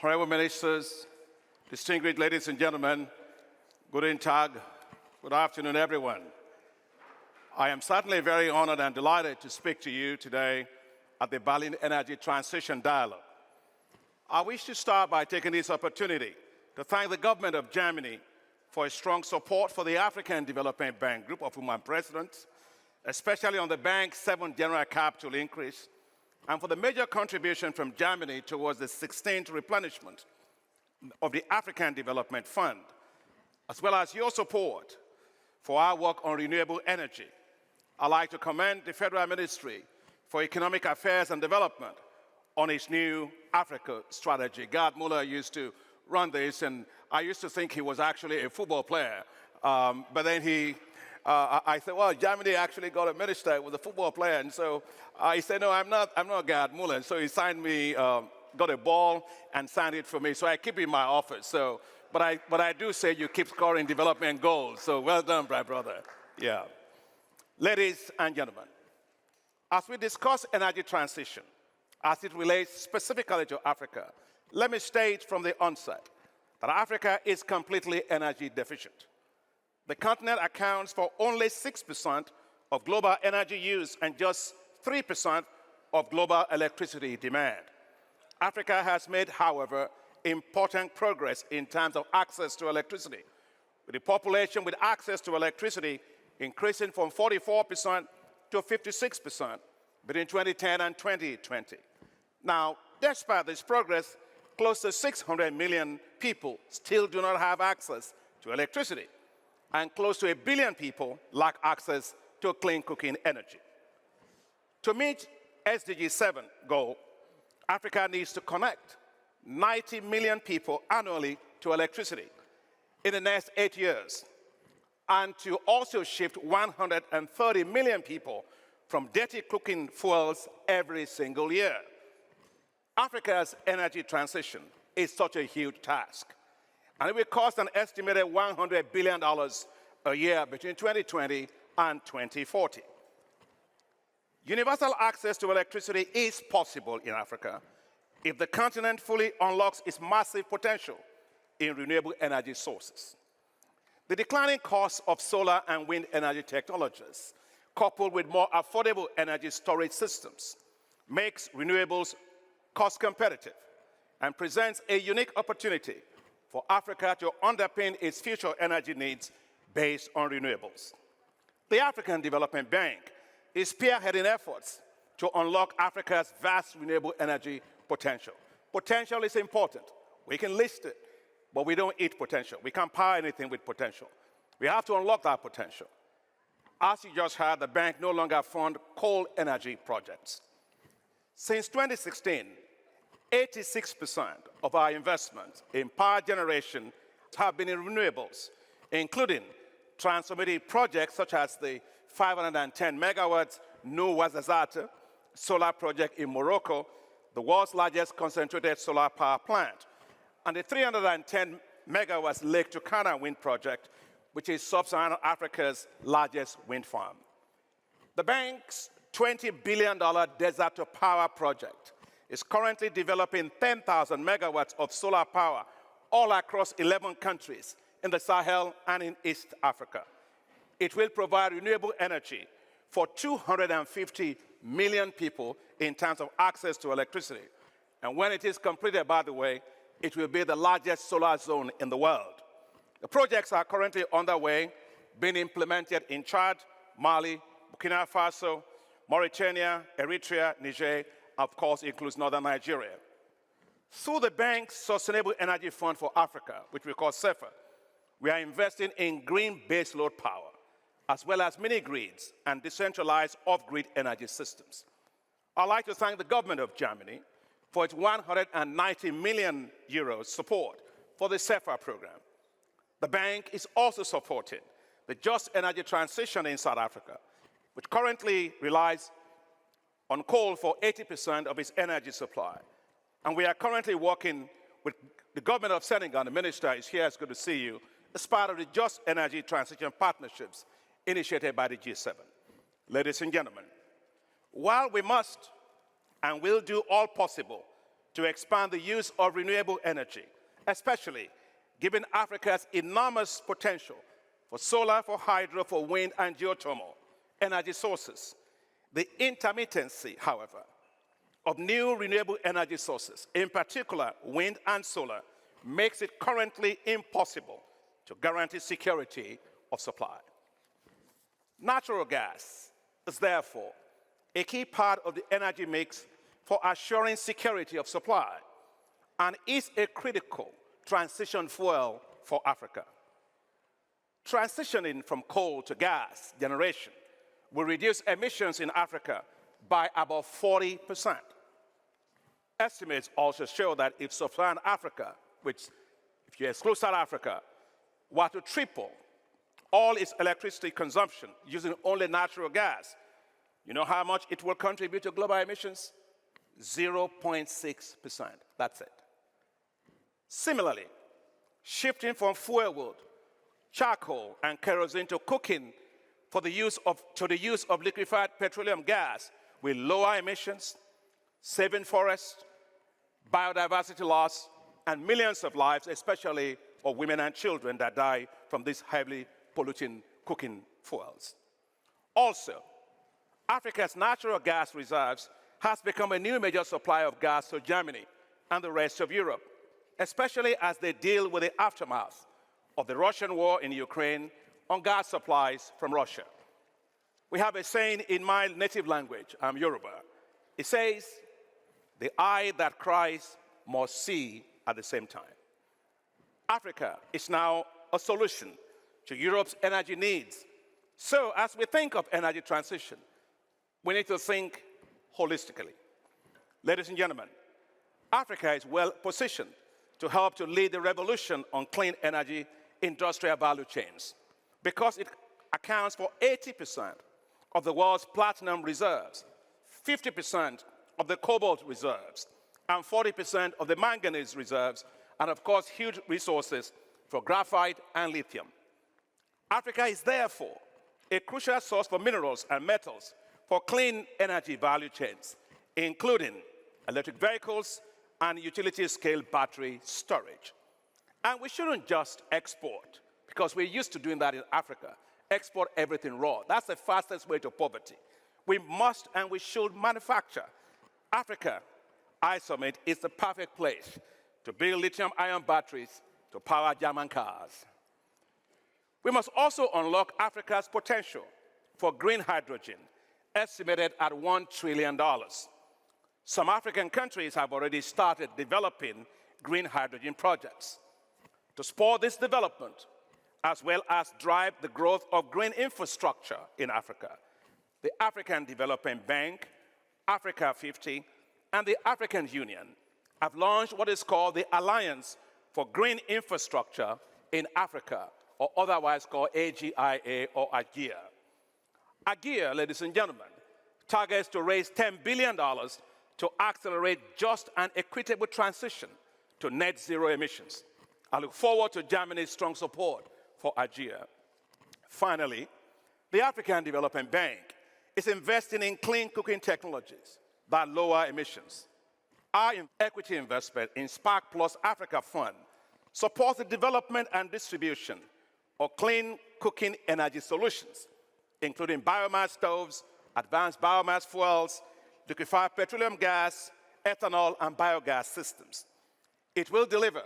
Honorable Ministers, distinguished ladies and gentlemen, guten Tag, good afternoon, everyone. I am certainly very honored and delighted to speak to you today at the Berlin Energy Transition Dialogue. I wish to start by taking this opportunity to thank the government of Germany for its strong support for the African Development Bank Group, of whom I'm president, especially on the bank's 7th general capital increase, and for the major contribution from Germany towards the 16th replenishment of the African Development Fund, as well as your support for our work on renewable energy. I'd like to commend the Federal Ministry for Economic Affairs and Development on its new Africa strategy. Gerd Muller used to run this, and I used to think he was actually a football player. But then I said, well, Germany actually got a minister who was a football player. And so I said, no, I'm not Gerd Muller. And so he signed me, got a ball and signed it for me. So I keep it in my office. So, but I do say you keep scoring development goals. So well done, my brother. Yeah. Ladies and gentlemen, as we discuss energy transition, as it relates specifically to Africa, let me state from the onset that Africa is completely energy deficient. The continent accounts for only 6% of global energy use and just 3% of global electricity demand. Africa has made, however, important progress in terms of access to electricity, with the population with access to electricity increasing from 44% to 56% between 2010 and 2020. Now, despite this progress, close to 600 million people still do not have access to electricity, and close to 1 billion people lack access to clean cooking energy. To meet SDG 7 goal, Africa needs to connect 90 million people annually to electricity in the next 8 years, and to also shift 130 million people from dirty cooking fuels every single year. Africa's energy transition is such a huge task, and it will cost an estimated $100 billion a year between 2020 and 2040. Universal access to electricity is possible in Africa if the continent fully unlocks its massive potential in renewable energy sources. The declining cost of solar and wind energy technologies, coupled with more affordable energy storage systems, makes renewables cost competitive and presents a unique opportunity for Africa to underpin its future energy needs based on renewables. The African Development Bank is spearheading efforts to unlock Africa's vast renewable energy potential. Potential is important. We can list it, but we don't eat potential. We can't power anything with potential. We have to unlock that potential. As you just heard, the bank no longer funds coal energy projects. Since 2016, 86% of our investments in power generation have been in renewables, including transformative projects such as the 510 megawatts Nouazazate solar project in Morocco, the world's largest concentrated solar power plant, and the 310 megawatts Lake Turkana wind project, which is sub-Saharan Africa's largest wind farm. The bank's $20 billion Desert to Power project is currently developing 10,000 megawatts of solar power all across 11 countries in the Sahel and in East Africa. It will provide renewable energy for 250 million people in terms of access to electricity. And when it is completed, by the way, it will be the largest solar zone in the world. The projects are currently underway, being implemented in Chad, Mali, Burkina Faso, Mauritania, Eritrea, Niger, of course, includes northern Nigeria. Through the bank's Sustainable Energy Fund for Africa, which we call SEFA, we are investing in green baseload power, as well as mini-grids and decentralized off-grid energy systems. I'd like to thank the government of Germany for its 190 million euros support for the SEFA program. The bank is also supporting the just energy transition in South Africa, which currently relies on coal for 80% of its energy supply. And we are currently working with the government of Senegal, the minister is here, it's good to see you, as part of the Just Energy Transition Partnerships initiated by the G7. Ladies and gentlemen, while we must and will do all possible to expand the use of renewable energy, especially given Africa's enormous potential for solar, for hydro, for wind, and geothermal energy sources. The intermittency, however, of new renewable energy sources, in particular wind and solar, makes it currently impossible to guarantee security of supply. Natural gas is therefore a key part of the energy mix for assuring security of supply and is a critical transition fuel for Africa. Transitioning from coal to gas generation will reduce emissions in Africa by about 40%. Estimates also show that if sub-Saharan Africa, which if you exclude South Africa, were to triple all its electricity consumption using only natural gas, you know how much it will contribute to global emissions? 0.6%. That's it. Similarly, shifting from fuel wood, charcoal, and kerosene to cooking to the use of liquefied petroleum gas will lower emissions, saving forests, biodiversity loss, and millions of lives, especially of women and children that die from these heavily polluting cooking fuels. Also, Africa's natural gas reserves has become a new major supplier of gas to Germany and the rest of Europe, especially as they deal with the aftermath of the Russian war in Ukraine on gas supplies from Russia. We have a saying in my native language, I'm Yoruba. It says, the eye that cries must see at the same time. Africa is now a solution to Europe's energy needs. So as we think of energy transition, we need to think holistically. Ladies and gentlemen, Africa is well positioned to help to lead the revolution on clean energy industrial value chains because it accounts for 80% of the world's platinum reserves, 50% of the cobalt reserves, and 40% of the manganese reserves, and of course, huge resources for graphite and lithium. Africa is therefore a crucial source for minerals and metals for clean energy value chains, including electric vehicles and utility-scale battery storage. And we shouldn't just export, because we're used to doing that in Africa, export everything raw. That's the fastest way to poverty. We must and we should manufacture. Africa, I submit, is the perfect place to build lithium-ion batteries to power German cars. We must also unlock Africa's potential for green hydrogen, estimated at $1 trillion. Some African countries have already started developing green hydrogen projects. To support this development, as well as drive the growth of green infrastructure in Africa, the African Development Bank, Africa 50, and the African Union have launched what is called the Alliance for Green Infrastructure in Africa, or otherwise called AGIA or AGIA. AGIA, ladies and gentlemen, targets to raise $10 billion to accelerate just and equitable transition to net zero emissions. I look forward to Germany's strong support for AGIA. Finally, the African Development Bank is investing in clean cooking technologies that lower emissions. Our equity investment in Spark Plus Africa Fund supports the development and distribution of clean cooking energy solutions, including biomass stoves, advanced biomass fuels, liquefied petroleum gas, ethanol, and biogas systems. It will deliver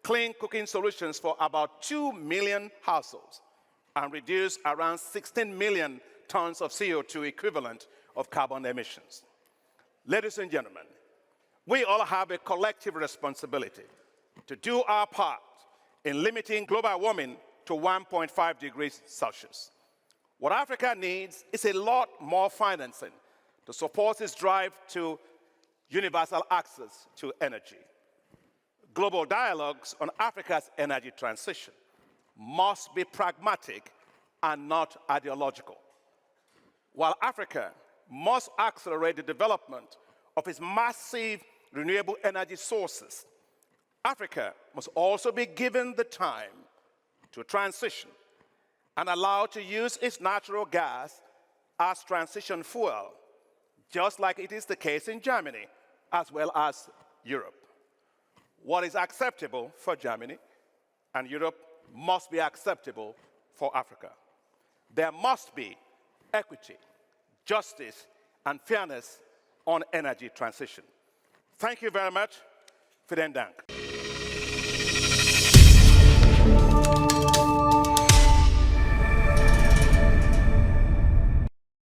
clean cooking solutions for about 2 million households and reduce around 16 million tons of CO2 equivalent of carbon emissions. Ladies and gentlemen, we all have a collective responsibility to do our part in limiting global warming to 1.5 degrees Celsius. What Africa needs is a lot more financing to support its drive to universal access to energy. Global dialogues on Africa's energy transition must be pragmatic and not ideological. While Africa must accelerate the development of its massive renewable energy sources, Africa must also be given the time to transition and allowed to use its natural gas as transition fuel, just like it is the case in Germany, as well as Europe. What is acceptable for Germany and Europe must be acceptable for Africa. There must be equity, justice, and fairness on energy transition. Thank you very much. Vielen Dank.